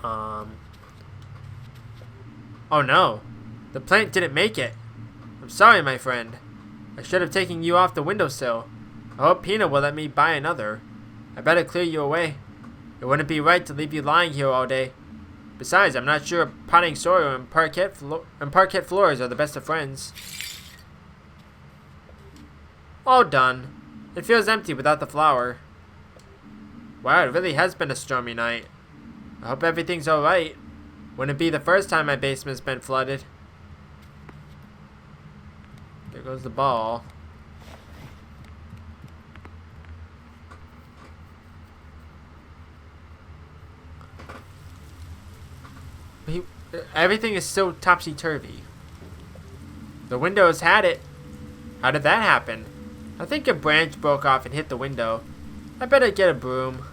Um. Oh no. The plant didn't make it. I'm sorry, my friend. I should have taken you off the windowsill. I hope Pina will let me buy another. I better clear you away. It wouldn't be right to leave you lying here all day. Besides, I'm not sure potting soil and parquet floors are the best of friends. All done. It feels empty without the flower. Wow, it really has been a stormy night. I hope everything's alright. Wouldn't be the first time my basement's been flooded. There goes the ball. Everything is still topsy-turvy. The windows had it. How did that happen? I think a branch broke off and hit the window. I better get a broom.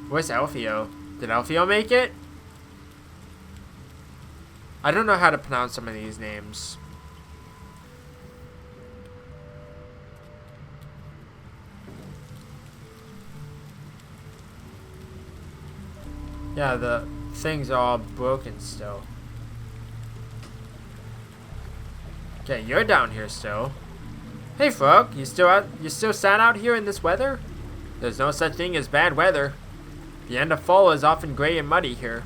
Where's Alfio? Did Alfio make it? I don't know how to pronounce some of these names. Yeah, the things are all broken still. Okay, you're down here still. Hey Frog, you still sat out here in this weather? There's no such thing as bad weather. The end of fall is often gray and muddy here.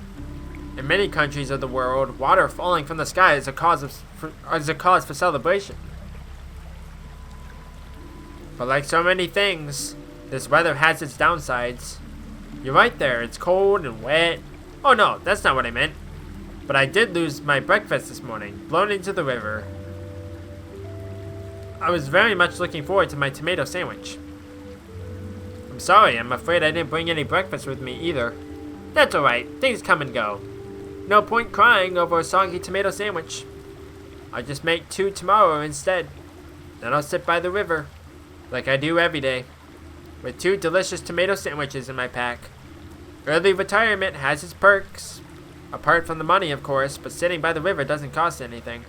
In many countries of the world, water falling from the sky is a cause for celebration. But like so many things, this weather has its downsides. You're right there, it's cold and wet. Oh no, that's not what I meant. But I did lose my breakfast this morning, blown into the river. I was very much looking forward to my tomato sandwich. I'm sorry, I'm afraid I didn't bring any breakfast with me either. That's alright, things come and go. No point crying over a soggy tomato sandwich. I'll just make 2 tomorrow instead. Then I'll sit by the river, like I do every day, with 2 delicious tomato sandwiches in my pack. Early retirement has its perks. Apart from the money, of course, but sitting by the river doesn't cost anything.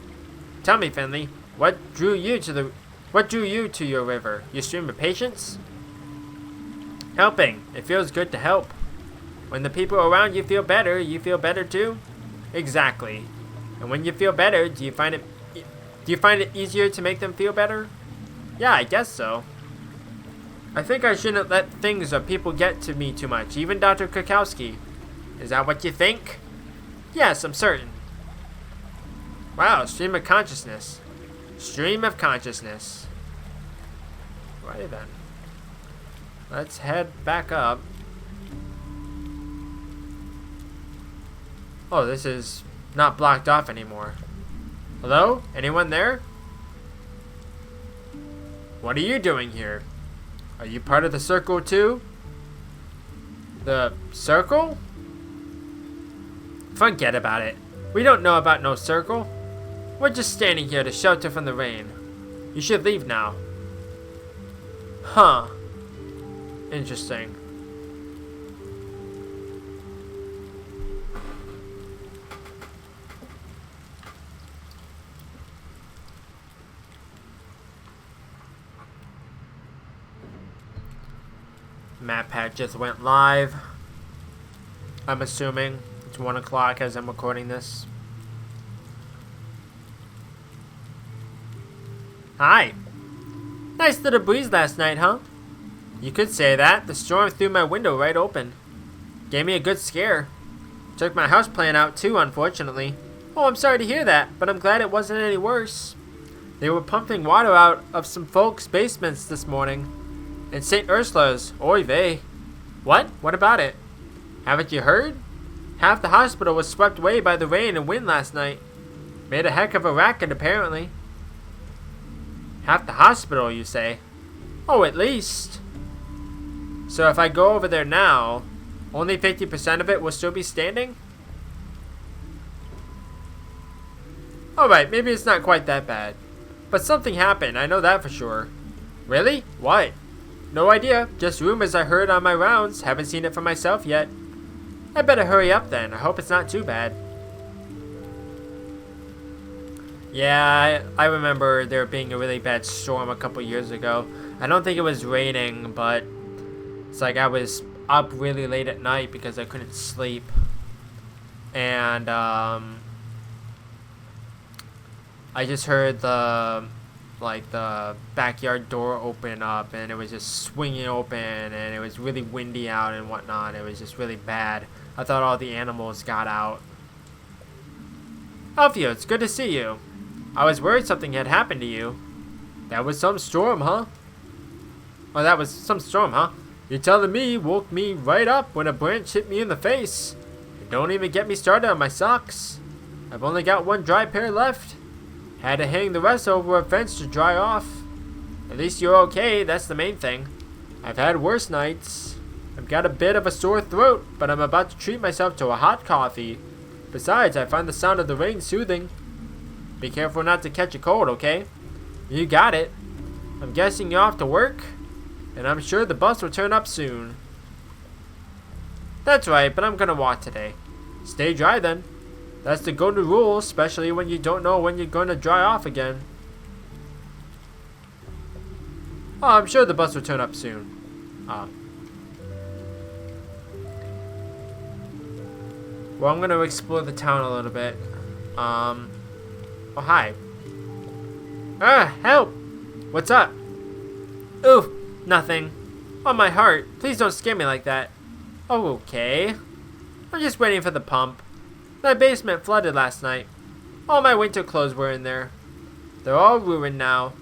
Tell me, Finley, what drew you to your river? Your stream of patience? Helping. It feels good to help. When the people around you feel better too? Exactly. And when you feel better, do you find it easier to make them feel better? Yeah, I guess so. I think I shouldn't let things or people get to me too much, even Dr. Krakowski. Is that what you think? Yes, I'm certain. Wow, stream of consciousness. Stream of consciousness. Righty then. Let's head back up. Oh, this is not blocked off anymore. Hello? Anyone there? What are you doing here? Are you part of the circle too? The circle? Forget about it. We don't know about no circle. We're just standing here to shelter from the rain. You should leave now. Huh. Interesting. Map pack just went live. I'm assuming it's 1 o'clock as I'm recording this. Hi. Nice little breeze last night, huh? You could say that. The storm threw my window right open. Gave me a good scare. Took my houseplant out too, unfortunately. Oh, I'm sorry to hear that, but I'm glad it wasn't any worse. They were pumping water out of some folks' basements this morning. In St. Ursula's. Oy vey. What? What about it? Haven't you heard? Half the hospital was swept away by the rain and wind last night. Made a heck of a racket, apparently. Half the hospital, you say? Oh, at least. So if I go over there now, only 50% of it will still be standing? Alright, maybe it's not quite that bad. But something happened, I know that for sure. Really? What? No idea, just rumors I heard on my rounds, haven't seen it for myself yet. I better hurry up then, I hope it's not too bad. Yeah, I remember there being a really bad storm a couple years ago. I don't think it was raining, but it's like I was up really late at night because I couldn't sleep. And I just heard the backyard door open up, and it was just swinging open, and it was really windy out and whatnot. It was just really bad. I thought all the animals got out. Alfio, it's good to see you. I was worried something had happened to you. That was some storm, huh? Oh, that was some storm, huh? You're telling me woke me right up when a branch hit me in the face. And don't even get me started on my socks. I've only got one dry pair left. Had to hang the rest over a fence to dry off. At least you're okay, that's the main thing. I've had worse nights. I've got a bit of a sore throat, but I'm about to treat myself to a hot coffee. Besides, I find the sound of the rain soothing. Be careful not to catch a cold, okay? You got it. I'm guessing you're off to work? And I'm sure the bus will turn up soon. That's right, but I'm gonna walk today. Stay dry then. That's the golden rule, especially when you don't know when you're going to dry off again. Oh, I'm sure the bus will turn up soon. Well, I'm going to explore the town a little bit. Oh, hi. Help! What's up? Oof, nothing. Oh, my heart. Please don't scare me like that. Oh, okay. I'm just waiting for the pump. My basement flooded last night. All my winter clothes were in there. They're all ruined now,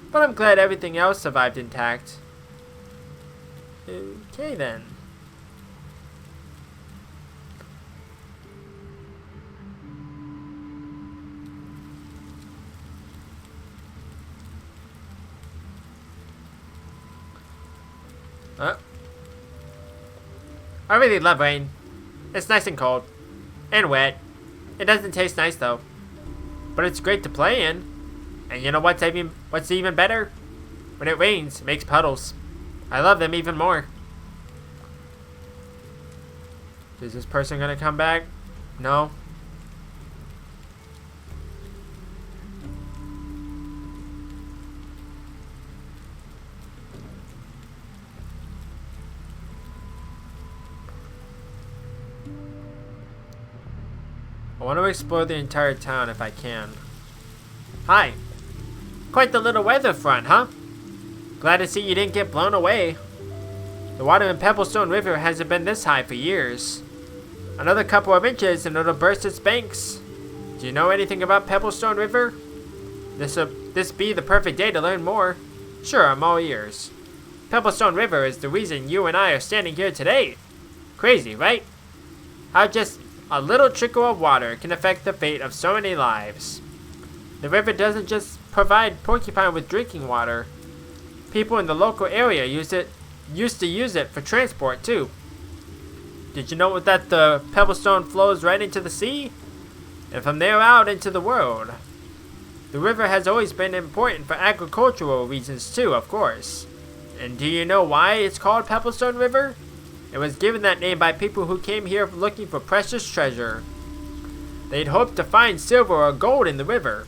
but I'm glad everything else survived intact. Okay then. I really love rain. It's nice and cold. And wet. It doesn't taste nice though. But it's great to play in. And you know what's even better? When it rains, it makes puddles. I love them even more. Is this person gonna come back? No. I want to explore the entire town if I can. Hi. Quite the little weather front, huh? Glad to see you didn't get blown away. The water in Pebblestone River hasn't been this high for years. Another couple of inches and it'll burst its banks. Do you know anything about Pebblestone River? This be the perfect day to learn more. Sure, I'm all ears. Pebblestone River is the reason you and I are standing here today. Crazy, right? How just a little trickle of water can affect the fate of so many lives. The river doesn't just provide Porcupine with drinking water. People in the local area used to use it for transport too. Did you know that the Pebblestone flows right into the sea? And from there out into the world. The river has always been important for agricultural reasons too, of course. And do you know why it's called Pebblestone River? It was given that name by people who came here looking for precious treasure. They'd hoped to find silver or gold in the river,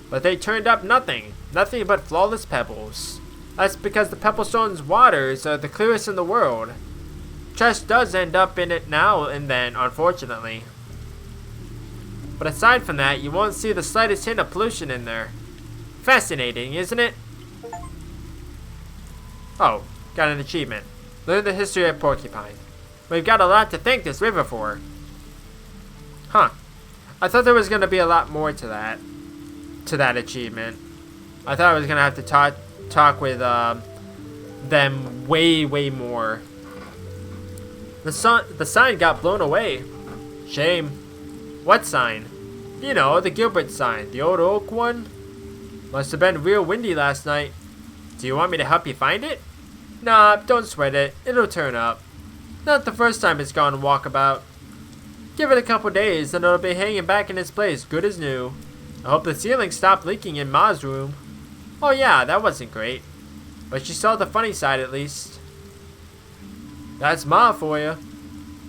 but they turned up nothing but flawless pebbles. That's because the Pebblestone's waters are the clearest in the world. Trash does end up in it now and then, unfortunately. But aside from that, you won't see the slightest hint of pollution in there. Fascinating, isn't it? Oh, got an achievement. Learn the history of Porcupine. We've got a lot to thank this river for. Huh. I thought there was going to be a lot more to that achievement. I thought I was going to have to talk with them way more. The sign got blown away. Shame. What sign? You know, the Gilbert sign. The old oak one? Must have been real windy last night. Do you want me to help you find it? Nah, don't sweat it. It'll turn up. Not the first time it's gone walkabout. Give it a couple days and it'll be hanging back in its place good as new. I hope the ceiling stopped leaking in Ma's room. Oh yeah, that wasn't great. But she saw the funny side at least. That's Ma for you.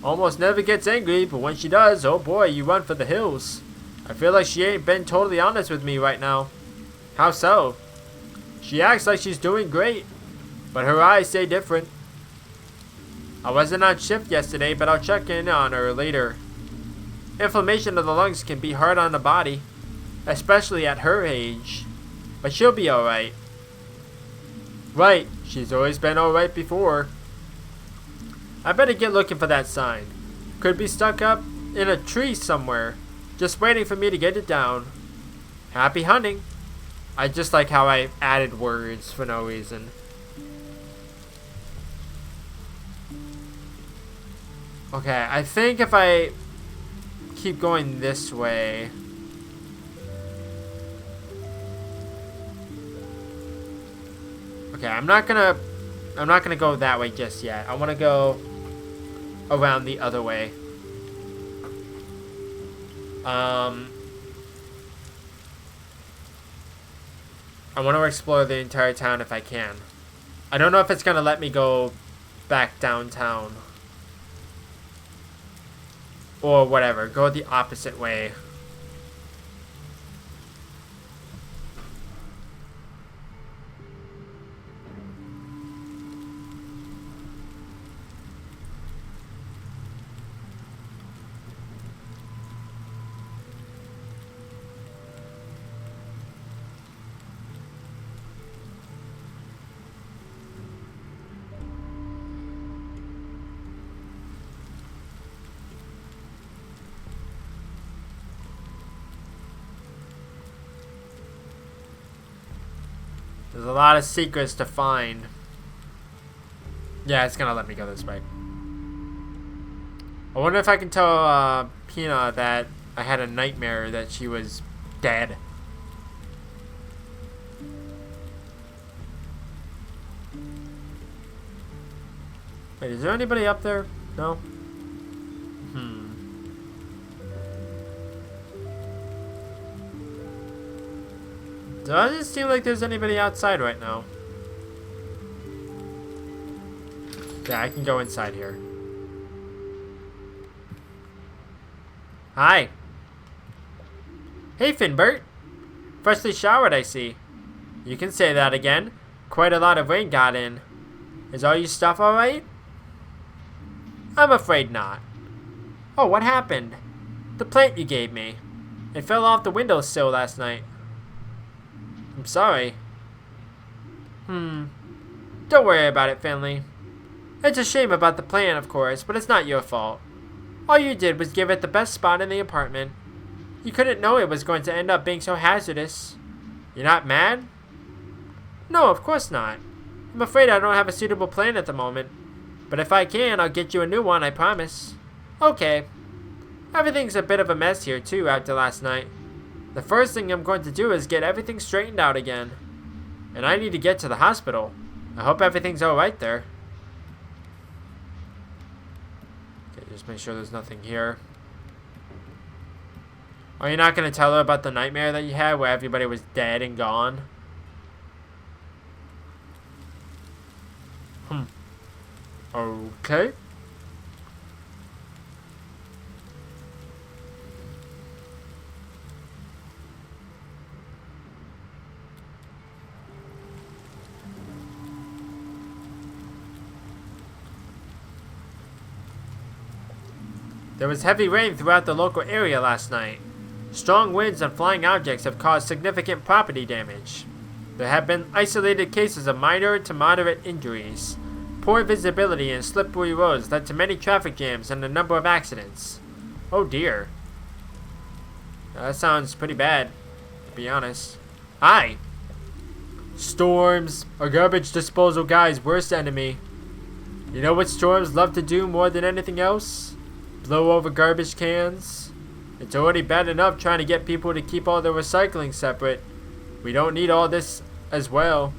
Almost never gets angry, but when she does, oh boy, you run for the hills. I feel like she ain't been totally honest with me right now. How so? She acts like she's doing great, but her eyes say different. I wasn't on shift yesterday, but I'll check in on her later. Inflammation of the lungs can be hard on the body, especially at her age. But she'll be alright. Right, she's always been alright before. I better get looking for that sign. Could be stuck up in a tree somewhere, just waiting for me to get it down. Happy hunting. I just like how I added words for no reason. Okay, I think if I keep going this way. Okay, I'm not gonna go that way just yet. I wanna go around the other way. I want to explore the entire town if I can. I don't know if it's gonna let me go back downtown. Or whatever. Go the opposite way. There's a lot of secrets to find. Yeah, it's gonna let me go this way. I wonder if I can tell Pina that I had a nightmare that she was dead. Wait, is there anybody up there? No? Doesn't seem like there's anybody outside right now. Yeah, I can go inside here. Hi. Hey, Finbert. Freshly showered, I see. You can say that again. Quite a lot of rain got in. Is all your stuff alright? I'm afraid not. Oh, what happened? The plant you gave me. It fell off the windowsill last night. I'm sorry. Don't worry about it, Finley. It's a shame about the plant, of course, but it's not your fault. All you did was give it the best spot in the apartment. You couldn't know it was going to end up being so hazardous. You're not mad? No, of course not. I'm afraid I don't have a suitable plant at the moment. But if I can, I'll get you a new one, I promise. Okay. Everything's a bit of a mess here, too, after last night. The first thing I'm going to do is get everything straightened out again. And I need to get to the hospital. I hope everything's alright there. Okay, just make sure there's nothing here. Are you not going to tell her about the nightmare that you had where everybody was dead and gone? Okay. There was heavy rain throughout the local area last night. Strong winds and flying objects have caused significant property damage. There have been isolated cases of minor to moderate injuries. Poor visibility and slippery roads led to many traffic jams and a number of accidents. Oh dear. That sounds pretty bad, to be honest. Hi! Storms, a garbage disposal guy's worst enemy. You know what storms love to do more than anything else? Blow over garbage cans. It's already bad enough trying to get people to keep all their recycling separate. We don't need all this as well.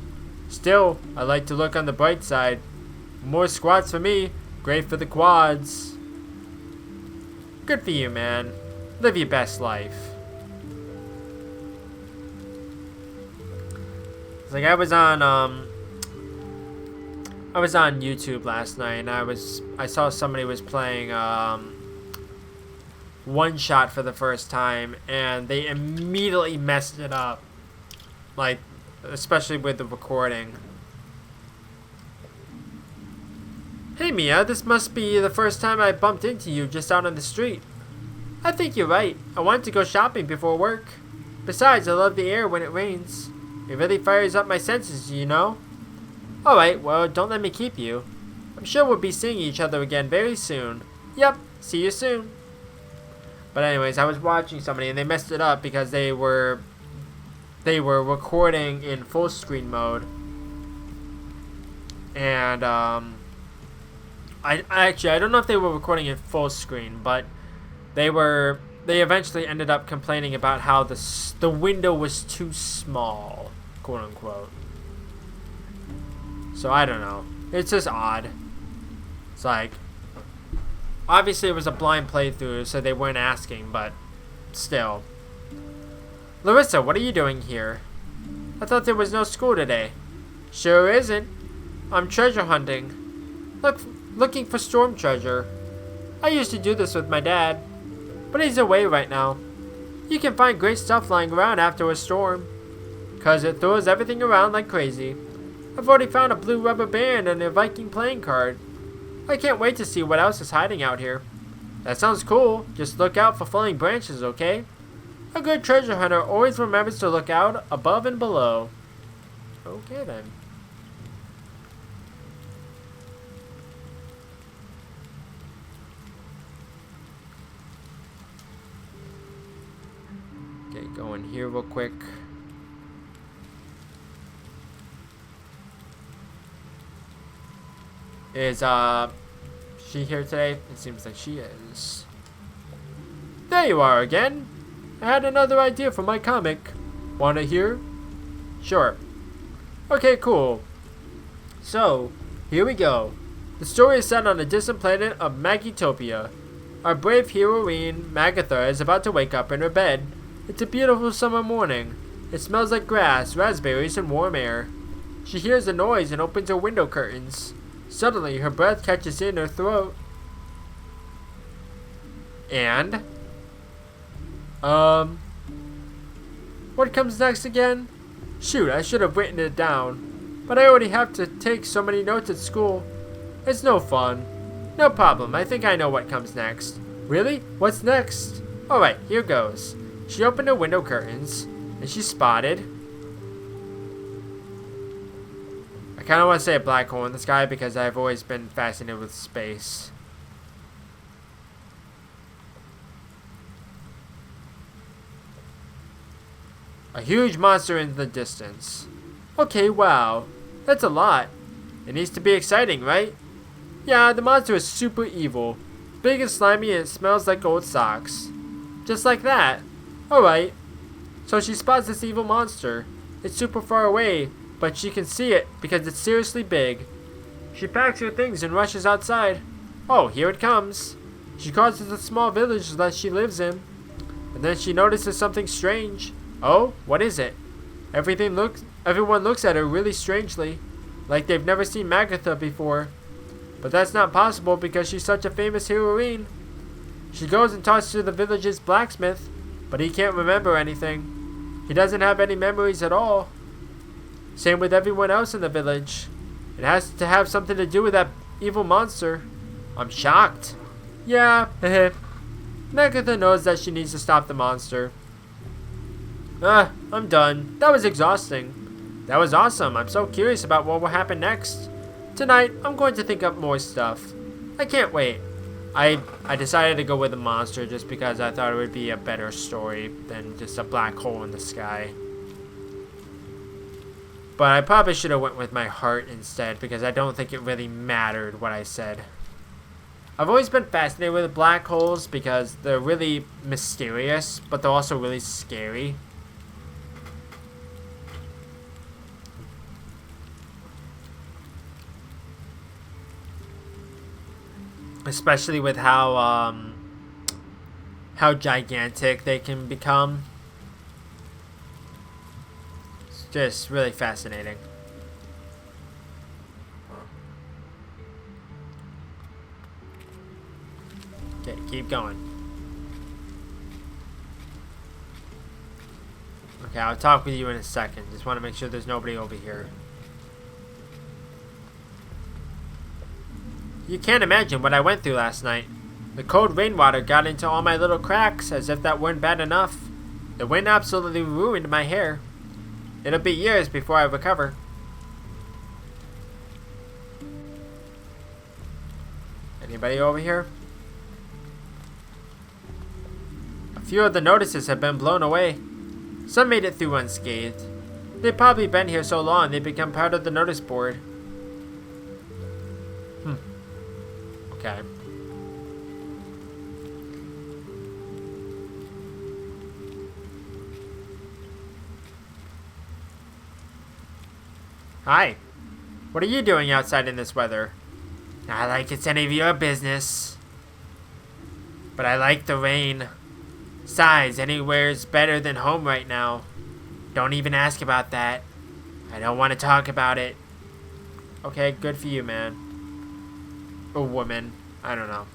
Still, I like to look on the bright side. More squats for me. Great for the quads. Good for you, man. Live your best life. It's like I was on YouTube last night and I saw somebody was playing One Shot for the first time and they immediately messed it up. Like, especially with the recording. Hey Mia, this must be the first time I bumped into you just out on the street. I think you're right. I wanted to go shopping before work. Besides, I love the air when it rains. It really fires up my senses, you know? Alright, well, don't let me keep you. I'm sure we'll be seeing each other again very soon. Yep, see you soon. But anyways, I was watching somebody and they messed it up because they were recording in full screen mode. And I don't know if they were recording in full screen, but they eventually ended up complaining about how the window was too small, quote unquote. So I don't know. It's just odd. It's like, obviously it was a blind playthrough, so they weren't asking, but still. Larissa, what are you doing here? I thought there was no school today. Sure isn't. I'm treasure hunting. Looking for storm treasure. I used to do this with my dad, but he's away right now. You can find great stuff lying around after a storm, 'cause it throws everything around like crazy. I've already found a blue rubber band and a Viking playing card. I can't wait to see what else is hiding out here. That sounds cool. Just look out for falling branches, okay? A good treasure hunter always remembers to look out above and below. Okay then. Okay, go in here real quick. Is she here today? It seems like she is. There you are again. I had another idea for my comic. Wanna hear? Sure. Okay, cool. So, here we go. The story is set on a distant planet of Magitopia. Our brave heroine, Magatha, is about to wake up in her bed. It's a beautiful summer morning. It smells like grass, raspberries, and warm air. She hears a noise and opens her window curtains. Suddenly, her breath catches in her throat. And? What comes next again? Shoot, I should have written it down. But I already have to take so many notes at school. It's no fun. No problem, I think I know what comes next. Really? What's next? Alright, here goes. She opened her window curtains, and she spotted... I kind of want to say a black hole in the sky because I've always been fascinated with space. A huge monster in the distance. Okay, wow. That's a lot. It needs to be exciting, right? Yeah, the monster is super evil. Big and slimy and it smells like old socks. Just like that. Alright. So she spots this evil monster. It's super far away, but she can see it because it's seriously big. She packs her things and rushes outside. Oh, here it comes. She crosses the small village that she lives in. And then she notices something strange. Oh, what is it? Everyone looks at her really strangely, like they've never seen Magatha before. But that's not possible because she's such a famous heroine. She goes and talks to the village's blacksmith, but he can't remember anything. He doesn't have any memories at all. Same with everyone else in the village. It has to have something to do with that evil monster. I'm shocked. Yeah, Magatha knows that she needs to stop the monster. I'm done. That was exhausting. That was awesome. I'm so curious about what will happen next. Tonight, I'm going to think up more stuff. I can't wait. I decided to go with a monster just because I thought it would be a better story than just a black hole in the sky. But I probably should have went with my heart instead because I don't think it really mattered what I said. I've always been fascinated with black holes because they're really mysterious, but they're also really scary. Especially with how gigantic they can become. It's just really fascinating. Okay, keep going. Okay, I'll talk with you in a second. Just want to make sure there's nobody over here. You can't imagine what I went through last night. The cold rainwater got into all my little cracks, as if that weren't bad enough. The wind absolutely ruined my hair. It'll be years before I recover. Anybody over here? A few of the notices have been blown away. Some made it through unscathed. They've probably been here so long they've become part of the notice board. Okay. Hi. What are you doing outside in this weather? Not like it's any of your business. But I like the rain. Besides, anywhere's better than home right now. Don't even ask about that. I don't want to talk about it. Okay, good for you, man. Or woman. I don't know.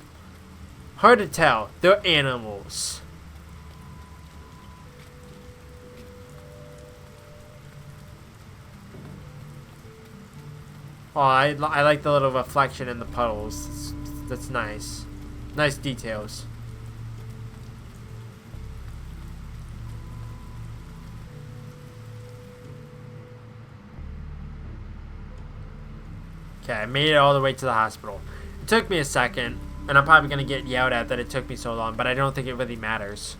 Hard to tell. They're animals. Oh, I like the little reflection in the puddles. That's nice. Nice details. Okay, I made it all the way to the hospital. It took me a second, and I'm probably going to get yelled at that it took me so long, but I don't think it really matters.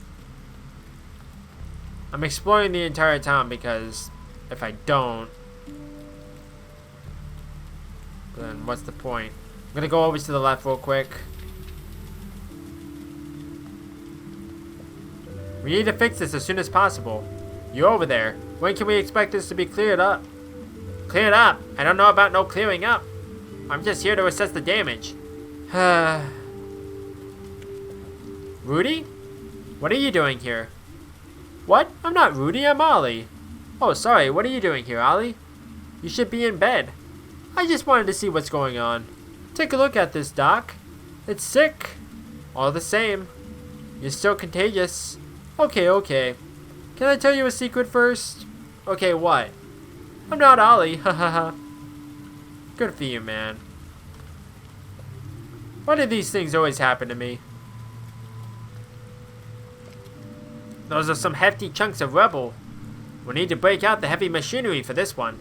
I'm exploring the entire town because if I don't, then what's the point? I'm going to go over to the left real quick. We need to fix this as soon as possible. You over there. When can we expect this to be cleared up? Cleared up? I don't know about no clearing up. I'm just here to assess the damage. Rudy? What are you doing here? What? I'm not Rudy, I'm Ollie. Oh, sorry, what are you doing here, Ollie? You should be in bed. I just wanted to see what's going on. Take a look at this, Doc. It's sick. All the same. You're still contagious. Okay. Can I tell you a secret first? Okay, what? I'm not Ollie, hahaha. Good for you, man. Why do these things always happen to me? Those are some hefty chunks of rubble. We'll need to break out the heavy machinery for this one.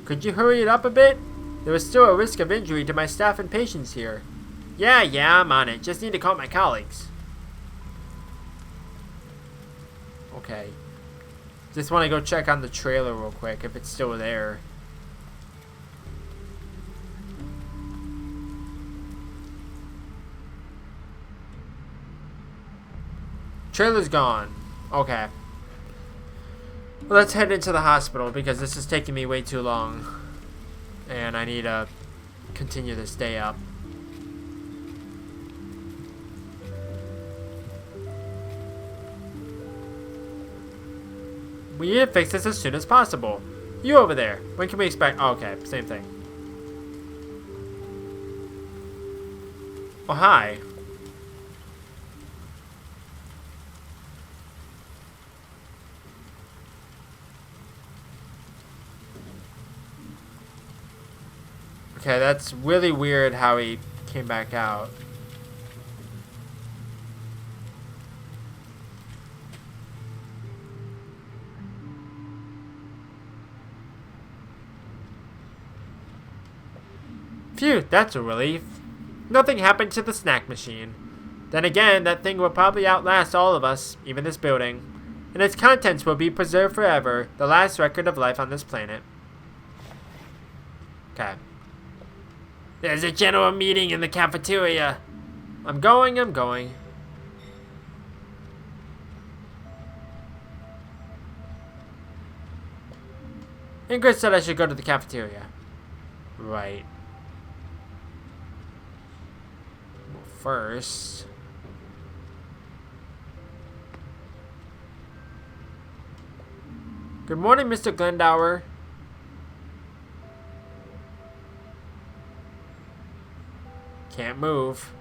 Could you hurry it up a bit? There is still a risk of injury to my staff and patients here. Yeah, I'm on it. Just need to call my colleagues. Okay. Just want to go check on the trailer real quick, if it's still there. Trailer's gone. Okay. Well, let's head into the hospital because this is taking me way too long. And I need to continue this day up. We need to fix this as soon as possible. You over there. When can we expect... Oh, okay, same thing. Oh, hi. Okay, that's really weird how he came back out. Phew, that's a relief. Nothing happened to the snack machine. Then again, that thing will probably outlast all of us, even this building. And its contents will be preserved forever, the last record of life on this planet. Okay. There's a general meeting in the cafeteria. I'm going. Ingrid said I should go to the cafeteria. Right. First, good morning, Mr. Glendower. Can't move.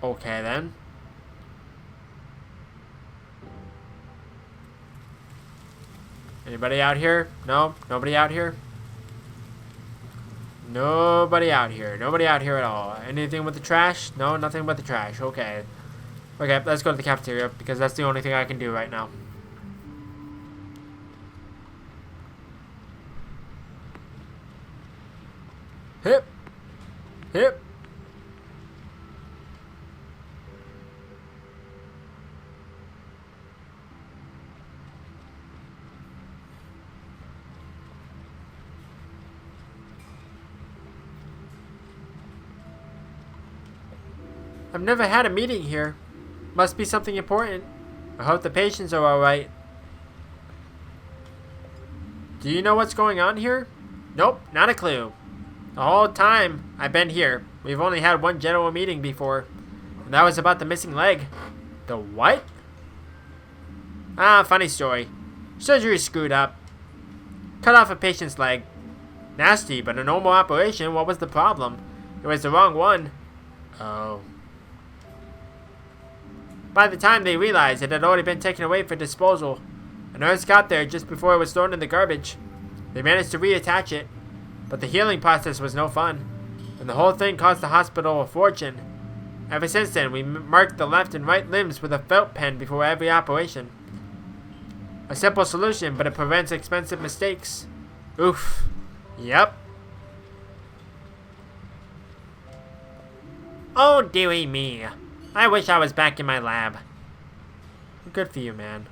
Okay, then. Anybody out here? No? Nobody out here? Nobody out here. Nobody out here at all. Anything with the trash? No, nothing but the trash. Okay. Okay, let's go to the cafeteria because that's the only thing I can do right now. Hip. Hip. I've never had a meeting here. Must be something important. I hope the patients are alright. Do you know what's going on here? Nope, not a clue. The whole time I've been here, we've only had one general meeting before. And that was about the missing leg. The what? Ah, funny story. Surgery screwed up. Cut off a patient's leg. Nasty, but a normal operation. What was the problem? It was the wrong one. Oh. By the time they realized it had already been taken away for disposal, a nurse got there just before it was thrown in the garbage. They managed to reattach it, but the healing process was no fun, and the whole thing cost the hospital a fortune. Ever since then, we marked the left and right limbs with a felt pen before every operation. A simple solution, but it prevents expensive mistakes. Oof. Yep. Oh, dearie me. I wish I was back in my lab. Good for you, man.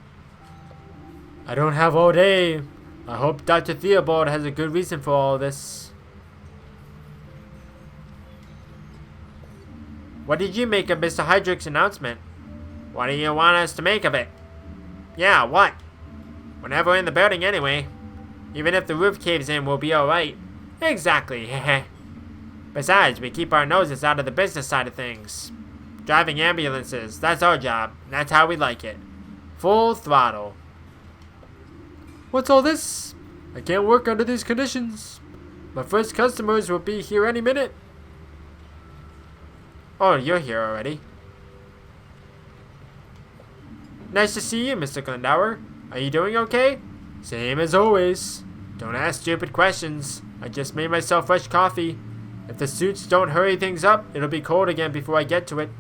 I don't have all day. I hope Dr. Theobald has a good reason for all this. What did you make of Mr. Heydrich's announcement? What do you want us to make of it? Yeah, what? We're never in the building anyway. Even if the roof caves in, we'll be alright. Exactly, heh. Besides, we keep our noses out of the business side of things. Driving ambulances, that's our job. That's how we like it. Full throttle. What's all this? I can't work under these conditions. My first customers will be here any minute. Oh, you're here already. Nice to see you, Mr. Glendower. Are you doing okay? Same as always. Don't ask stupid questions. I just made myself fresh coffee. If the suits don't hurry things up, it'll be cold again before I get to it.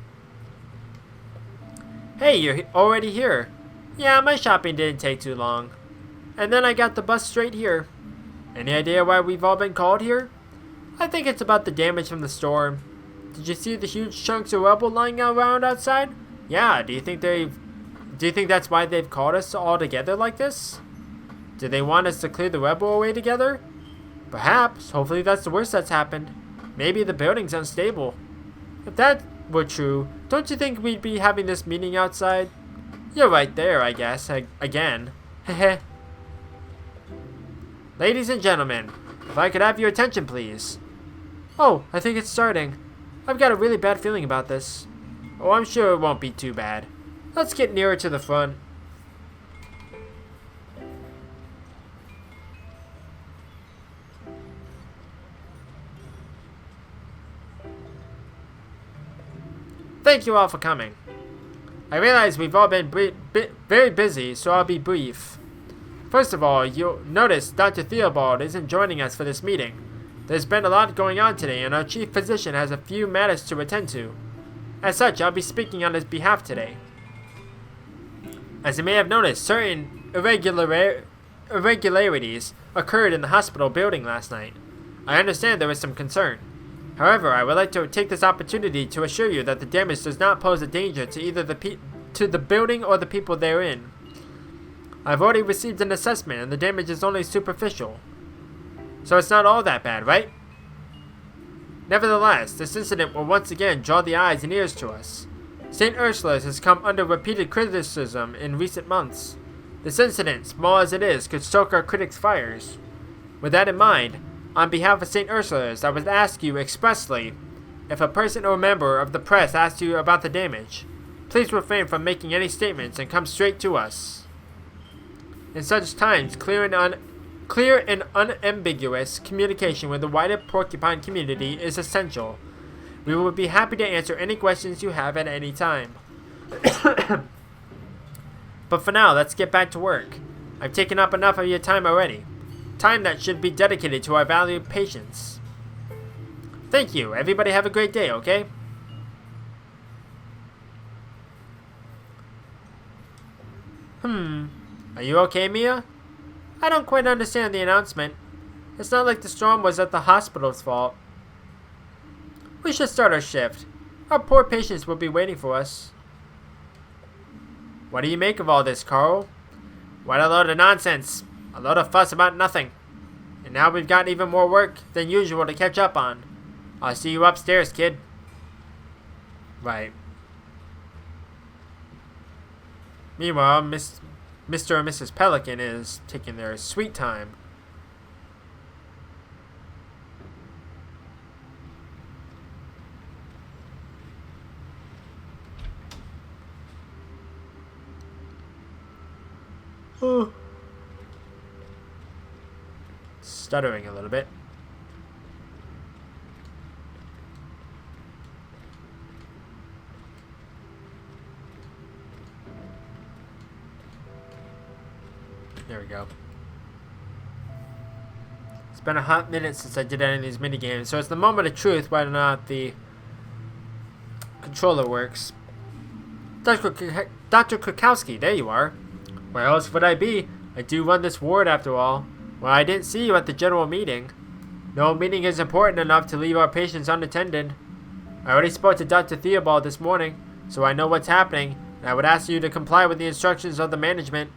Hey, you're already here. Yeah, my shopping didn't take too long. And then I got the bus straight here. Any idea why we've all been called here? I think it's about the damage from the storm. Did you see the huge chunks of rubble lying around outside? Yeah, do you think that's why they've called us all together like this? Do they want us to clear the rubble away together? Perhaps. Hopefully that's the worst that's happened. Maybe the building's unstable. If that were true, don't you think we'd be having this meeting outside? You're right there, I guess. Again. Heh. Ladies and gentlemen, if I could have your attention, please. Oh, I think it's starting. I've got a really bad feeling about this. Oh, I'm sure it won't be too bad. Let's get nearer to the front. Thank you all for coming. I realize we've all been very busy, so I'll be brief. First of all, you'll notice Dr. Theobald isn't joining us for this meeting. There's been a lot going on today, and our chief physician has a few matters to attend to. As such, I'll be speaking on his behalf today. As you may have noticed, certain irregularities occurred in the hospital building last night. I understand there is some concern. However, I would like to take this opportunity to assure you that the damage does not pose a danger to either the building or the people therein. I've already received an assessment, and the damage is only superficial. So it's not all that bad, right? Nevertheless, this incident will once again draw the eyes and ears to us. St. Ursula's has come under repeated criticism in recent months. This incident, small as it is, could stoke our critics' fires. With that in mind, on behalf of St. Ursula's, I would ask you expressly, if a person or member of the press asks you about the damage, please refrain from making any statements and come straight to us. In such times, clear and unambiguous communication with the wider Porcupine community is essential. We will be happy to answer any questions you have at any time. But for now, let's get back to work. I've taken up enough of your time already. Time that should be dedicated to our valued patients. Thank you. Everybody have a great day, okay? Are you okay, Mia? I don't quite understand the announcement. It's not like the storm was at the hospital's fault. We should start our shift. Our poor patients will be waiting for us. What do you make of all this, Carl? What a load of nonsense. A load of fuss about nothing. And now we've got even more work than usual to catch up on. I'll see you upstairs, kid. Right. Meanwhile, Mr. and Mrs. Pelican is taking their sweet time. Oh. Stuttering a little bit. There we go. It's been a hot minute since I did any of these minigames, so it's the moment of truth whether or not the controller works. Dr. Krakowski, there you are. Where else would I be? I do run this ward after all. Well, I didn't see you at the general meeting. No meeting is important enough to leave our patients unattended. I already spoke to Dr. Theobald this morning, so I know what's happening, and I would ask you to comply with the instructions of the management.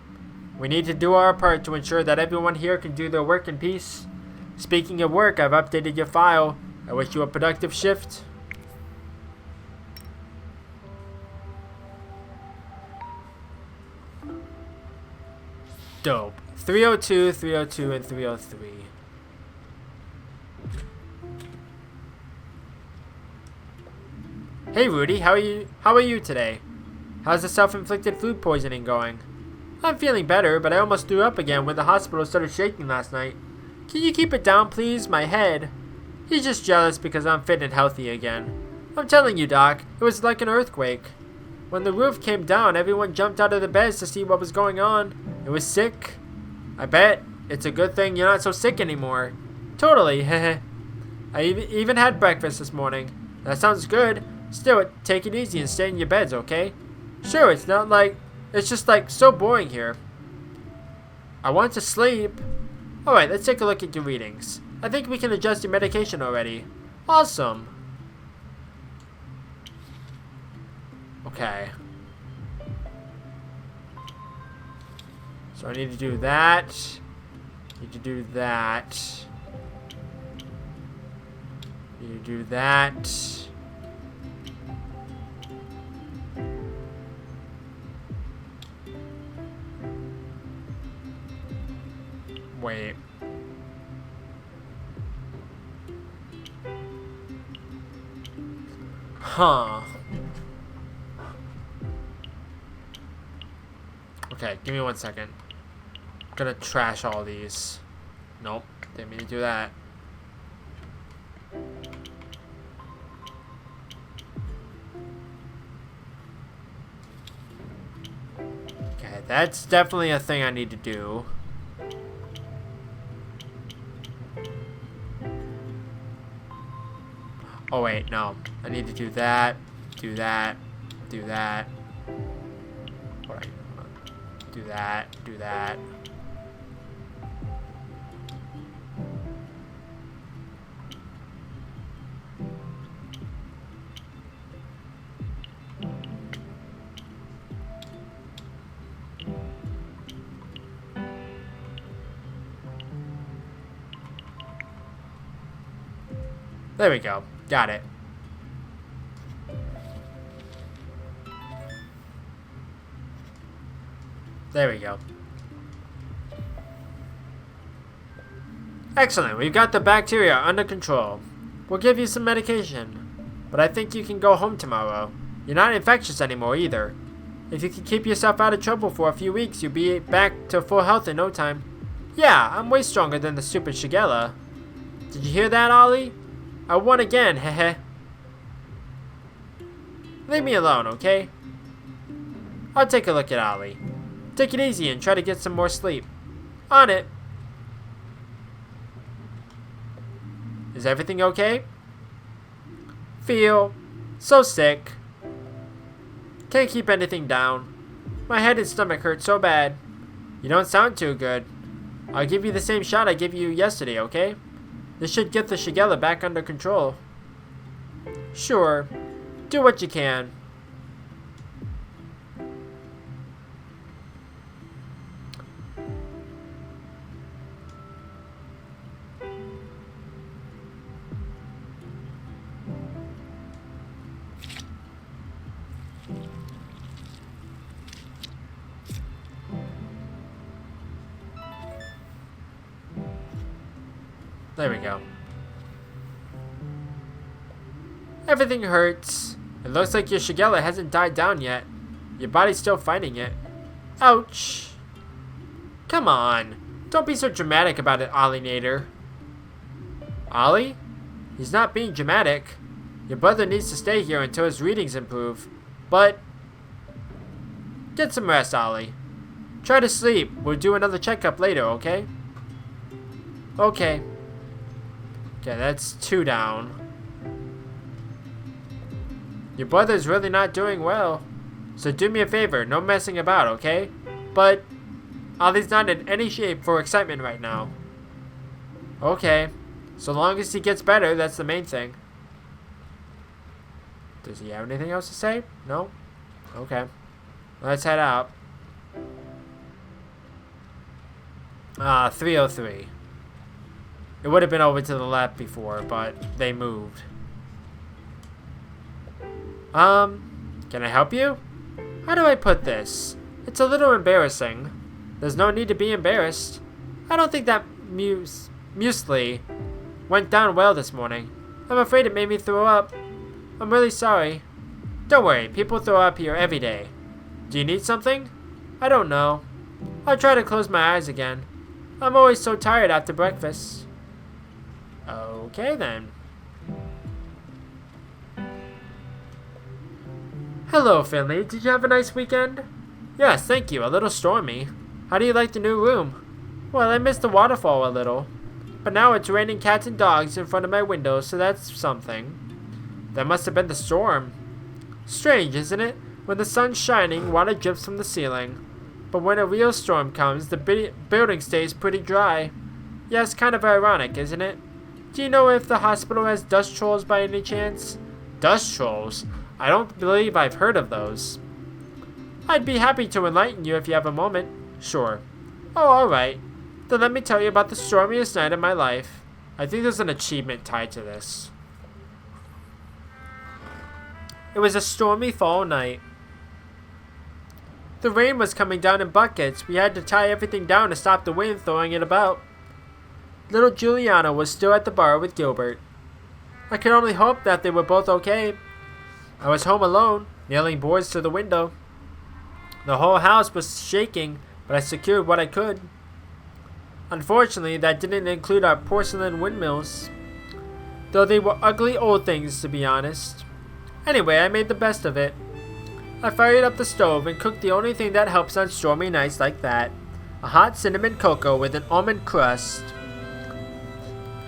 We need to do our part to ensure that everyone here can do their work in peace. Speaking of work, I've updated your file. I wish you a productive shift. Dope. 302, 302, and 303. Hey Rudy, how are you today? How's the self-inflicted food poisoning going? I'm feeling better, but I almost threw up again when the hospital started shaking last night. Can you keep it down, please? My head. He's just jealous because I'm fit and healthy again. I'm telling you, Doc, it was like an earthquake. When the roof came down, everyone jumped out of the beds to see what was going on. It was sick. I bet it's a good thing you're not so sick anymore. Totally, heh. I even had breakfast this morning. That sounds good. Still, take it easy and stay in your beds, okay? Sure, it's just like so boring here. I want to sleep. Alright, let's take a look at your readings. I think we can adjust your medication already. Awesome. Okay. So I need to do that. Need to do that. Need to do that. Wait. Huh. Okay, give me 1 second. I'm gonna trash all these. Nope, didn't mean to do that. Okay, that's definitely a thing I need to do. Oh wait, no. I need to do that, do that, do that. Alright. Do that, do that. There we go. Got it. There we go. Excellent. We've got the bacteria under control. We'll give you some medication. But I think you can go home tomorrow. You're not infectious anymore either. If you can keep yourself out of trouble for a few weeks, you'll be back to full health in no time. Yeah, I'm way stronger than the stupid Shigella. Did you hear that, Ollie? I won again, heh. Leave me alone, okay? I'll take a look at Ollie. Take it easy and try to get some more sleep. On it. Is everything okay? feel so sick. Can't keep anything down. My head and stomach hurt so bad. You don't sound too good. I'll give you the same shot I gave you yesterday, okay? This should get the Shigella back under control. Sure. Do what you can. There we go. Everything hurts. It looks like your Shigella hasn't died down yet. Your body's still fighting it. Ouch. Come on. Don't be so dramatic about it, Ollie Nader. Ollie? He's not being dramatic. Your brother needs to stay here until his readings improve. But get some rest, Ollie. Try to sleep. We'll do another checkup later, okay? Okay. Okay, that's 2 down. Your brother's really not doing well. So do me a favor, no messing about, okay? But Ollie's not in any shape for excitement right now. Okay. So long as he gets better, that's the main thing. Does he have anything else to say? No? Okay. Let's head out. 303. It would have been over to the left before, but they moved. Can I help you? How do I put this? It's a little embarrassing. There's no need to be embarrassed. I don't think that muesli went down well this morning. I'm afraid it made me throw up. I'm really sorry. Don't worry, people throw up here every day. Do you need something? I don't know. I'll try to close my eyes again. I'm always so tired after breakfast. Okay then. Hello, Finley. Did you have a nice weekend? Yes, thank you. A little stormy. How do you like the new room? Well, I missed the waterfall a little. But now it's raining cats and dogs in front of my window, so that's something. That must have been the storm. Strange, isn't it? When the sun's shining, water drips from the ceiling. But when a real storm comes, the building stays pretty dry. Yeah, it's kind of ironic, isn't it? Do you know if the hospital has dust trolls by any chance? Dust trolls? I don't believe I've heard of those. I'd be happy to enlighten you if you have a moment. Sure. Oh, alright. Then let me tell you about the stormiest night of my life. I think there's an achievement tied to this. It was a stormy fall night. The rain was coming down in buckets. We had to tie everything down to stop the wind throwing it about. Little Juliana was still at the bar with Gilbert. I could only hope that they were both okay. I was home alone, nailing boards to the window. The whole house was shaking, but I secured what I could. Unfortunately, that didn't include our porcelain windmills, though they were ugly old things, to be honest. Anyway, I made the best of it. I fired up the stove and cooked the only thing that helps on stormy nights like that, a hot cinnamon cocoa with an almond crust.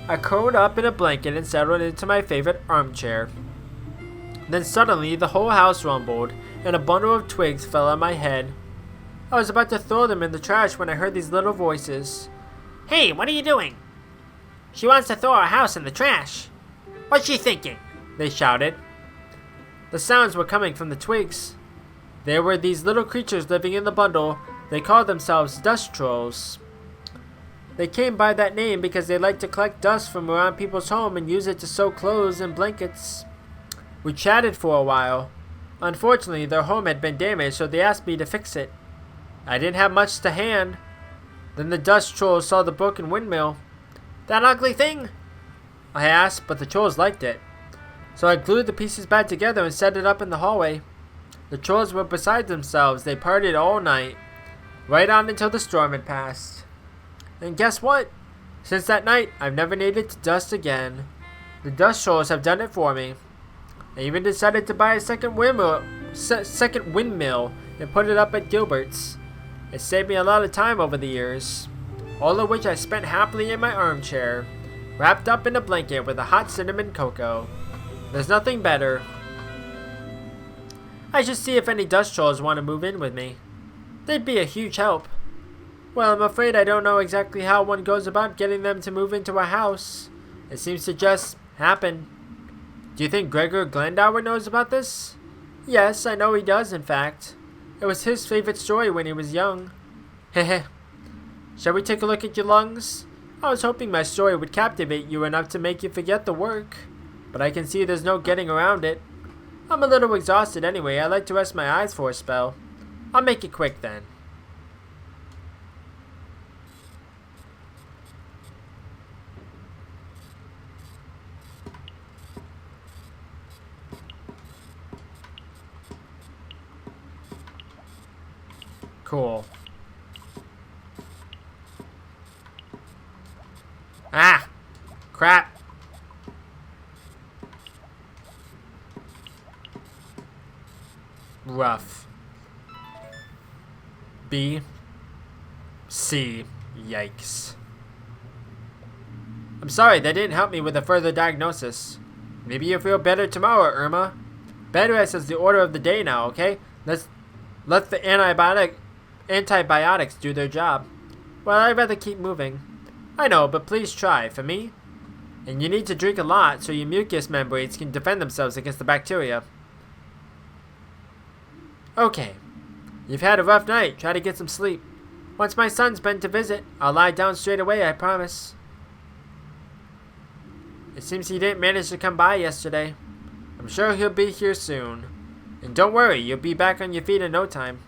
I curled up in a blanket and settled into my favorite armchair. Then suddenly the whole house rumbled, and a bundle of twigs fell on my head. I was about to throw them in the trash when I heard these little voices. Hey, what are you doing? She wants to throw our house in the trash. What's she thinking? They shouted. The sounds were coming from the twigs. There were these little creatures living in the bundle. They called themselves dust trolls. They came by that name because they liked to collect dust from around people's home and use it to sew clothes and blankets. We chatted for a while. Unfortunately, their home had been damaged, so they asked me to fix it. I didn't have much to hand. Then the dust trolls saw the broken windmill. That ugly thing? I asked, but the trolls liked it. So I glued the pieces back together and set it up in the hallway. The trolls were beside themselves. They partied all night, right on until the storm had passed. And guess what? Since that night, I've never needed to dust again. The dust trolls have done it for me. I even decided to buy a second windmill and put it up at Gilbert's. It saved me a lot of time over the years, all of which I spent happily in my armchair, wrapped up in a blanket with a hot cinnamon cocoa. There's nothing better. I should see if any dust trolls want to move in with me. They'd be a huge help. Well, I'm afraid I don't know exactly how one goes about getting them to move into a house. It seems to just happen. Do you think Gregor Glendower knows about this? Yes, I know he does, in fact. It was his favorite story when he was young. Heh. Shall we take a look at your lungs? I was hoping my story would captivate you enough to make you forget the work. But I can see there's no getting around it. I'm a little exhausted anyway. I'd like to rest my eyes for a spell. I'll make it quick then. Cool. Ah! Crap! Rough. B. C. Yikes. I'm sorry, that didn't help me with a further diagnosis. Maybe you'll feel better tomorrow, Irma. Bed rest is the order of the day now, okay? Let the antibiotics do their job. Well, I'd rather keep moving. I know, but please try, for me. And you need to drink a lot so your mucous membranes can defend themselves against the bacteria. Okay. You've had a rough night. Try to get some sleep. Once my son's been to visit, I'll lie down straight away, I promise. It seems he didn't manage to come by yesterday. I'm sure he'll be here soon. And don't worry, you'll be back on your feet in no time.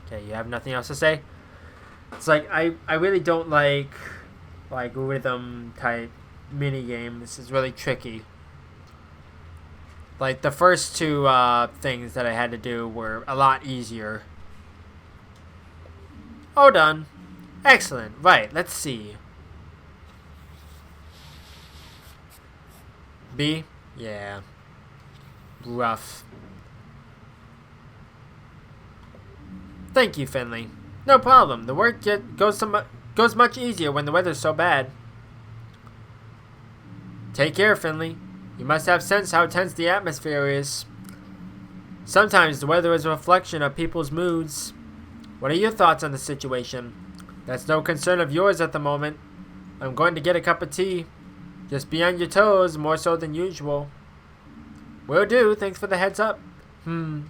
Okay, you have nothing else to say? It's like, I really don't like rhythm type mini game. This is really tricky. Like, the first two things that I had to do were a lot easier. Oh, done. Excellent. Right, let's see. B? Yeah. Rough. Thank you, Finley. No problem. The work goes much easier when the weather's so bad. Take care, Finley. You must have sensed how tense the atmosphere is. Sometimes the weather is a reflection of people's moods. What are your thoughts on the situation? That's no concern of yours at the moment. I'm going to get a cup of tea. Just be on your toes, more so than usual. Will do. Thanks for the heads up. I'm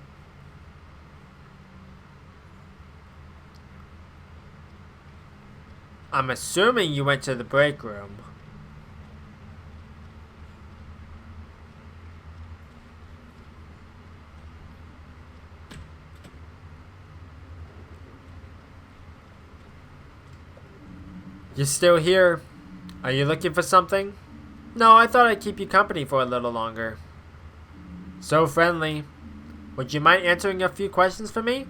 assuming you went to the break room. You still here? Are you looking for something? No, I thought I'd keep you company for a little longer. So friendly. Would you mind answering a few questions for me?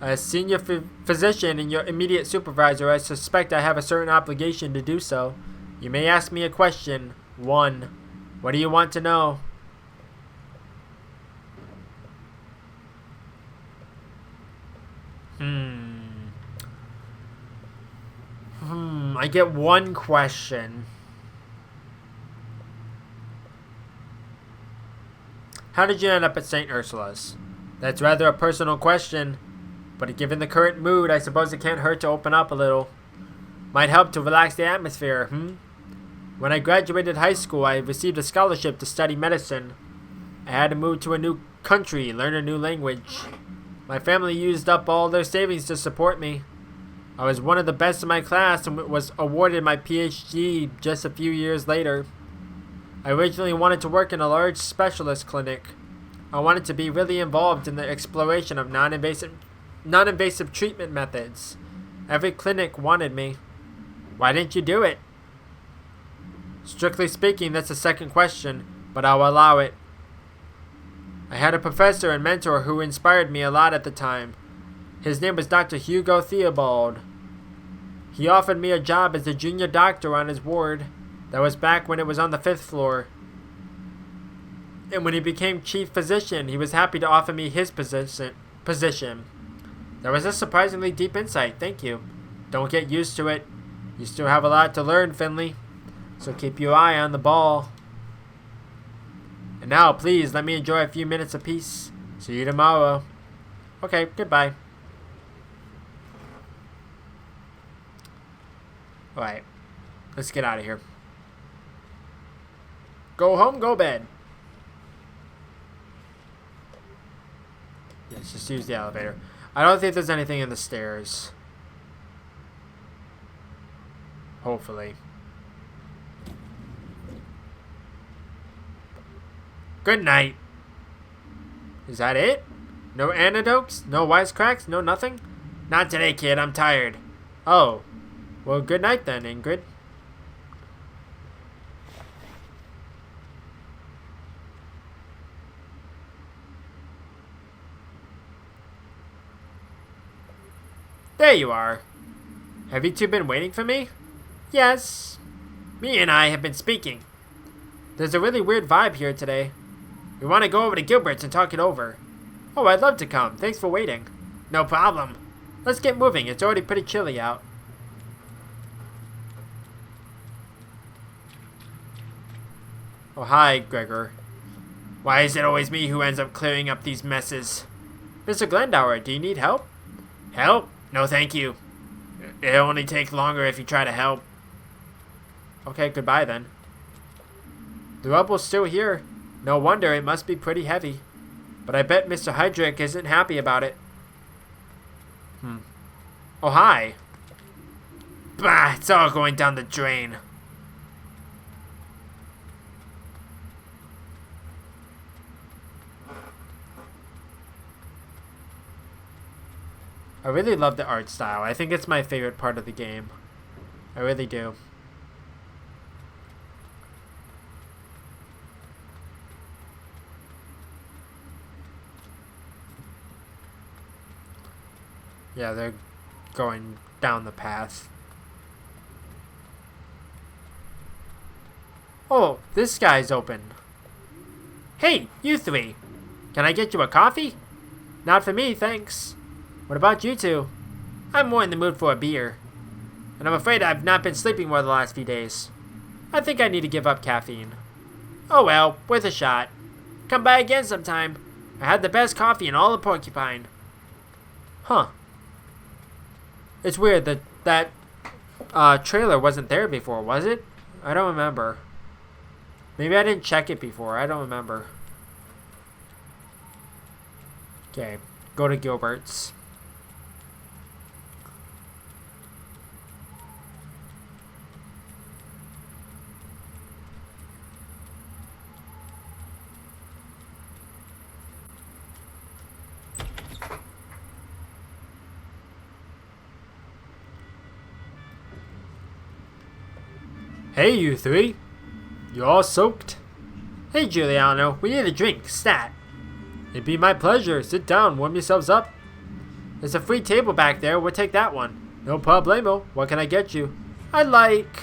As senior physician and your immediate supervisor, I suspect I have a certain obligation to do so. You may ask me a question. 1. What do you want to know? I get one question. How did you end up at St. Ursula's? That's rather a personal question, but given the current mood, I suppose it can't hurt to open up a little. Might help to relax the atmosphere, When I graduated high school, I received a scholarship to study medicine. I had to move to a new country, learn a new language. My family used up all their savings to support me. I was one of the best in my class and was awarded my PhD just a few years later. I originally wanted to work in a large specialist clinic. I wanted to be really involved in the exploration of non-invasive treatment methods. Every clinic wanted me. Why didn't you do it? Strictly speaking, that's the second question, but I'll allow it. I had a professor and mentor who inspired me a lot at the time. His name was Dr. Hugo Theobald. He offered me a job as a junior doctor on his ward. That was back when it was on the 5th floor. And when he became chief physician, he was happy to offer me his position. That was a surprisingly deep insight, thank you. Don't get used to it. You still have a lot to learn, Finley. So keep your eye on the ball. And now, please, let me enjoy a few minutes of peace. See you tomorrow. Okay, goodbye. Alright. Let's get out of here. Go home, go bed. Let's just use the elevator. I don't think there's anything in the stairs. Hopefully. Good night. Is that it? No antidotes? No wisecracks? No nothing? Not today, kid. I'm tired. Oh. Well, good night then, Ingrid. There you are. Have you two been waiting for me? Yes. Me and I have been speaking. There's a really weird vibe here today. We want to go over to Gilbert's and talk it over. Oh, I'd love to come. Thanks for waiting. No problem. Let's get moving. It's already pretty chilly out. Oh, hi, Gregor. Why is it always me who ends up clearing up these messes? Mr. Glendower, do you need help? Help? No, thank you. It'll only take longer if you try to help. Okay, goodbye then. The rubble's still here. No wonder, it must be pretty heavy. But I bet Mr. Hydrick isn't happy about it. Oh, hi. Bah, it's all going down the drain. I really love the art style. I think it's my favorite part of the game. I really do. Yeah, they're going down the path. Oh, this guy's open. Hey, you three. Can I get you a coffee? Not for me, thanks. What about you two? I'm more in the mood for a beer. And I'm afraid I've not been sleeping well the last few days. I think I need to give up caffeine. Oh well, worth a shot. Come by again sometime. I had the best coffee in all of Porcupine. Huh. It's weird that that trailer wasn't there before, was it? I don't remember. Maybe I didn't check it before. I don't remember. Okay, go to Gilbert's. Hey, you three. You all soaked? Hey, Giuliano. We need a drink. Stat. It'd be my pleasure. Sit down. Warm yourselves up. There's a free table back there. We'll take that one. No problemo. What can I get you? I'd like...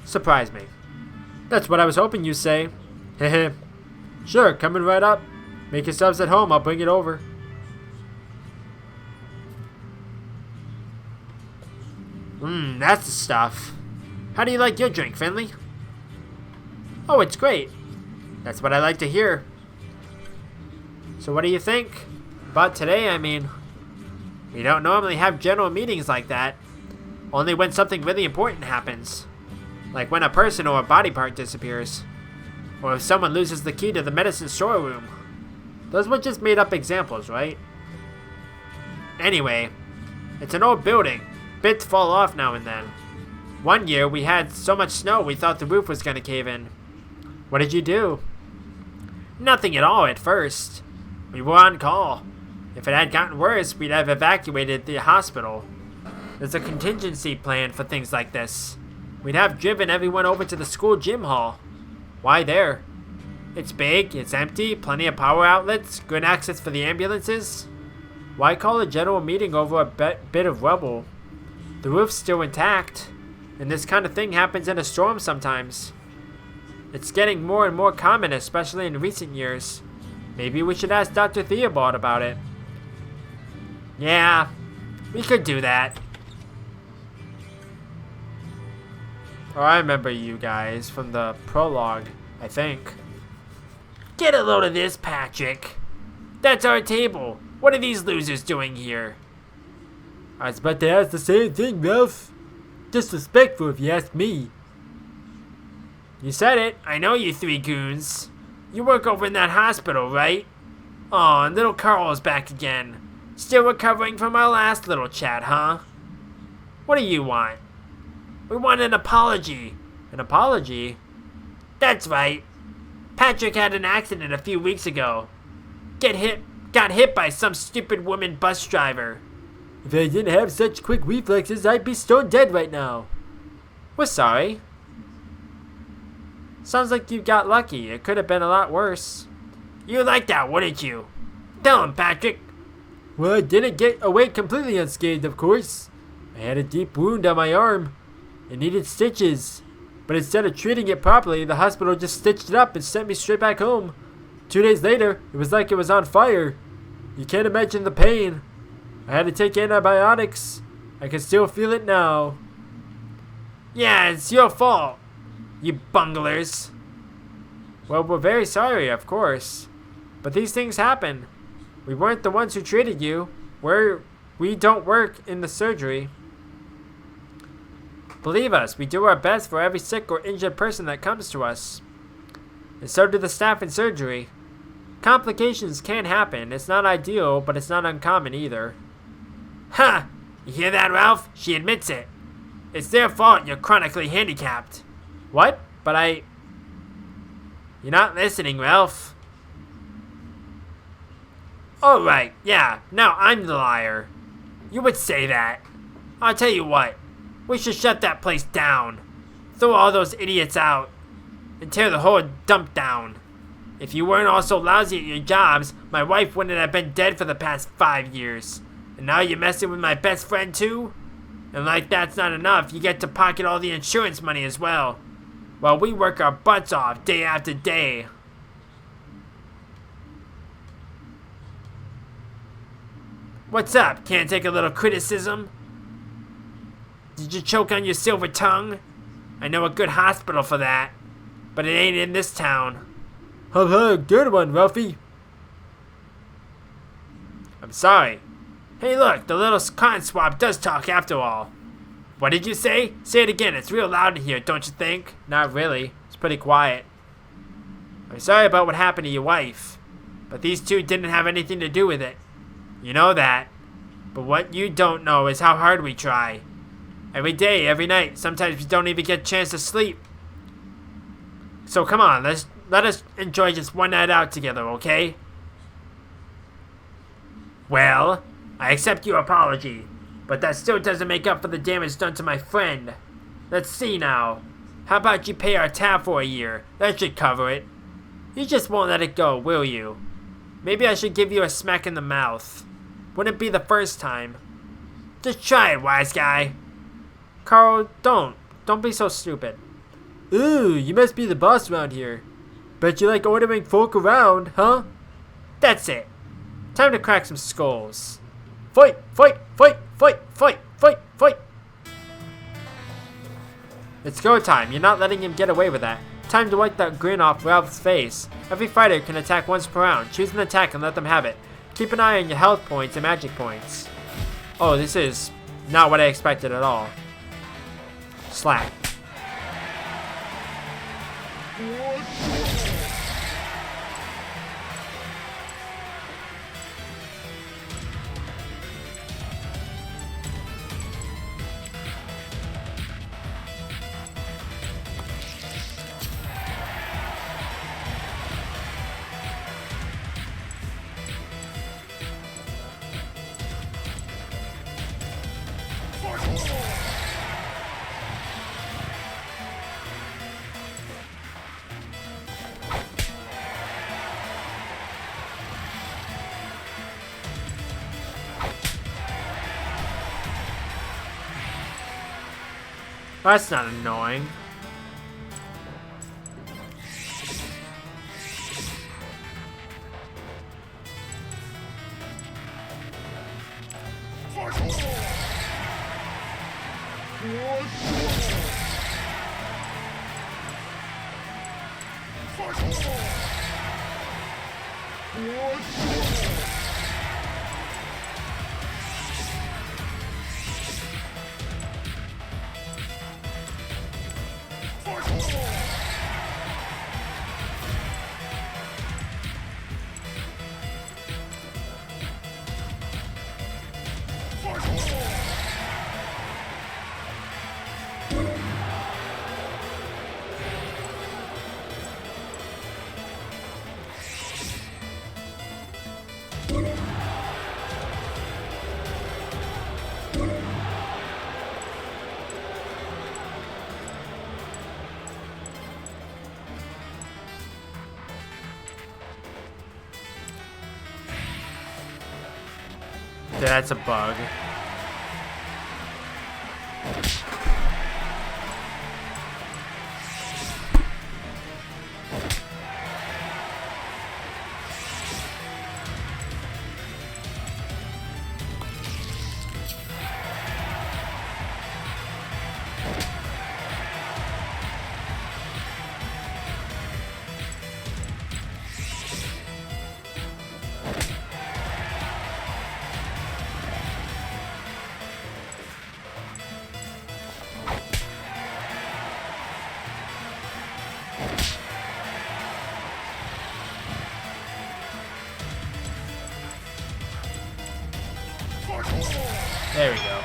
Surprise me. That's what I was hoping you'd say. Heh. Sure, coming right up. Make yourselves at home. I'll bring it over. That's the stuff. How do you like your drink, Finley? Oh, it's great. That's what I like to hear. So what do you think? About today, I mean. We don't normally have general meetings like that. Only when something really important happens. Like when a person or a body part disappears. Or if someone loses the key to the medicine storeroom. Those were just made up examples, right? Anyway, it's an old building. Bits fall off now and then. One year we had so much snow we thought the roof was gonna cave in. What did you do? Nothing at all at first. We were on call. If it had gotten worse, we'd have evacuated the hospital. There's a contingency plan for things like this. We'd have driven everyone over to the school gym hall. Why there? It's big, it's empty, plenty of power outlets, good access for the ambulances. Why call a general meeting over a bit of rubble? The roof's still intact, and this kind of thing happens in a storm sometimes. It's getting more and more common, especially in recent years. Maybe we should ask Dr. Theobald about it. Yeah, we could do that. Oh, I remember you guys from the prologue, I think. Get a load of this, Patrick. That's our table. What are these losers doing here? I was about to ask the same thing, Ralph. Disrespectful if you ask me. You said it. I know you three goons. You work over in that hospital, right? Aw, and little Carl is back again. Still recovering from our last little chat, huh? What do you want? We want an apology. An apology? That's right. Patrick had an accident a few weeks ago. Got hit by some stupid woman bus driver. If I didn't have such quick reflexes, I'd be stone dead right now. We're sorry. Sounds like you got lucky. It could have been a lot worse. You like that, wouldn't you? Tell him, Patrick. Well, I didn't get away completely unscathed, of course. I had a deep wound on my arm. It needed stitches. But instead of treating it properly, the hospital just stitched it up and sent me straight back home. 2 days later, it was like it was on fire. You can't imagine the pain. I had to take antibiotics. I can still feel it now. Yeah, it's your fault, you bunglers. Well, we're very sorry, of course. But these things happen. We weren't the ones who treated you. We don't work in the surgery. Believe us, we do our best for every sick or injured person that comes to us. And so do the staff in surgery. Complications can happen. It's not ideal, but it's not uncommon either. Ha! You hear that, Ralph? She admits it. It's their fault you're chronically handicapped. What? But You're not listening, Ralph. Alright, yeah, now I'm the liar. You would say that. I'll tell you what. We should shut that place down. Throw all those idiots out. And tear the whole dump down. If you weren't all so lousy at your jobs, my wife wouldn't have been dead for the past 5 years. And now you're messing with my best friend too? And like that's not enough, you get to pocket all the insurance money as well. While we work our butts off day after day. What's up? Can't take a little criticism? Did you choke on your silver tongue? I know a good hospital for that. But it ain't in this town. Good one, Ralphie. I'm sorry. Hey look, the little cotton swab does talk after all. What did you say? Say it again, it's real loud in here, don't you think? Not really, it's pretty quiet. I'm sorry about what happened to your wife. But these two didn't have anything to do with it. You know that. But what you don't know is how hard we try. Every day, every night, sometimes we don't even get a chance to sleep. So come on, let us enjoy just one night out together, okay? Well, I accept your apology, but that still doesn't make up for the damage done to my friend. Let's see now. How about you pay our tab for a year? That should cover it. You just won't let it go, will you? Maybe I should give you a smack in the mouth. Wouldn't be the first time. Just try it, wise guy. Carl, don't be so stupid. Ooh, you must be the boss around here. Bet you like ordering folk around, huh? That's it. Time to crack some skulls. Fight, fight, fight, fight, fight, fight, fight. It's go time. You're not letting him get away with that. Time to wipe that grin off Ralph's face. Every fighter can attack once per round. Choose an attack and let them have it. Keep an eye on your health points and magic points. Oh, this is not what I expected at all. Slap. That's not annoying. That's a bug. There we go.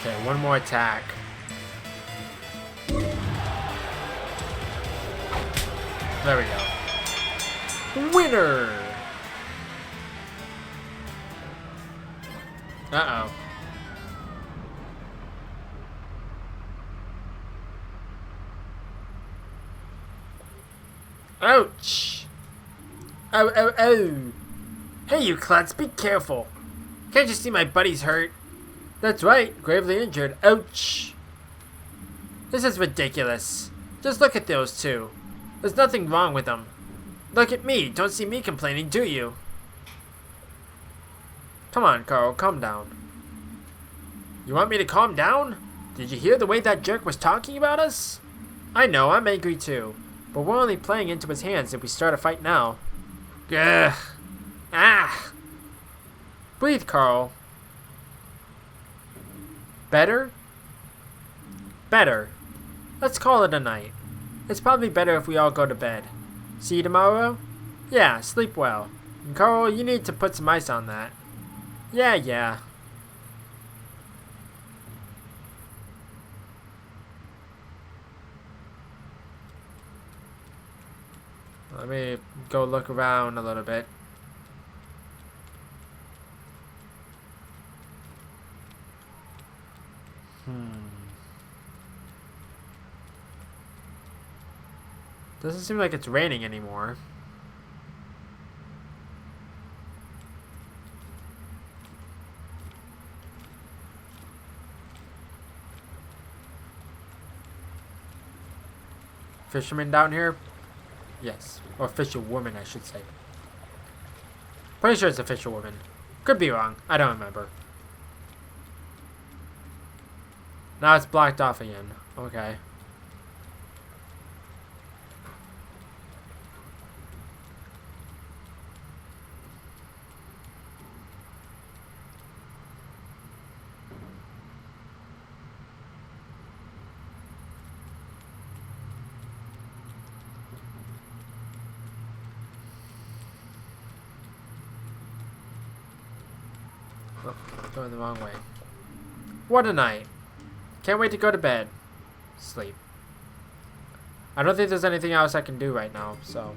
Okay, one more attack. There we go. Winner! Uh-oh. Ouch! Oh, oh, oh! Hey, you klutz, be careful! Can't you see my buddy's hurt? That's right, gravely injured. Ouch! This is ridiculous. Just look at those two. There's nothing wrong with them. Look at me. Don't see me complaining, do you? Come on, Carl, calm down. You want me to calm down? Did you hear the way that jerk was talking about us? I know, I'm angry too. But we're only playing into his hands if we start a fight now. Ugh. Ah! Breathe, Carl. Better? Better. Let's call it a night. It's probably better if we all go to bed. See you tomorrow? Yeah, sleep well. And Carl, you need to put some ice on that. Yeah. Let me go look around a little bit. Doesn't seem like it's raining anymore. Fisherman down here? Yes. Or fisherwoman, I should say. Pretty sure it's a fisherwoman. Could be wrong. I don't remember. Now it's blocked off again. Okay. Oh, going the wrong way. What a night. Can't wait to go to bed. Sleep. I don't think there's anything else I can do right now, so...